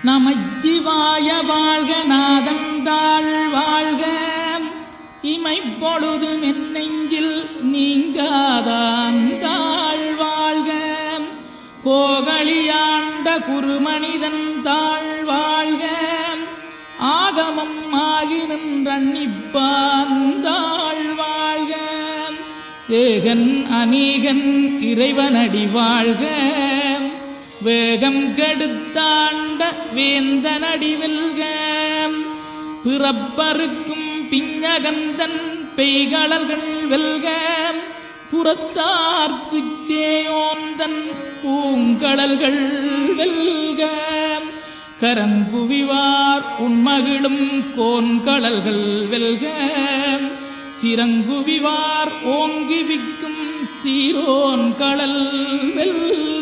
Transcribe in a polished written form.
நமச்சிவாய வாழ்க நாதந்தாள் வாழ்க இமைப்பொழுது மென்னெஞ்சில் நீங்காதாந்தாள் வாழ்க கோகலியாண்ட குருமனிதன் தாழ் வாழ்க ஆகமம் ஆகி நின்றன்னிப்பாந்தாள் வாழ்க ஏகன் அநீகன் இறைவனடி வாழ்க வேகம் கெடுத்தாண்ட வேந்தனடி வெல்க பிறப்பருக்கும் பிஞகந்தன் பெய்களர்கள் வெல்க புறத்தார்க்குச் சேயோந்தன் பூங்கடல்கள் வெல்க கரங்குவிவார் உண்மகிழும் கோன்கடல்கள் வெல்க சிறங்குவிவார் ஓங்கி விக்கும் சீரோன் கடல் வெல்க.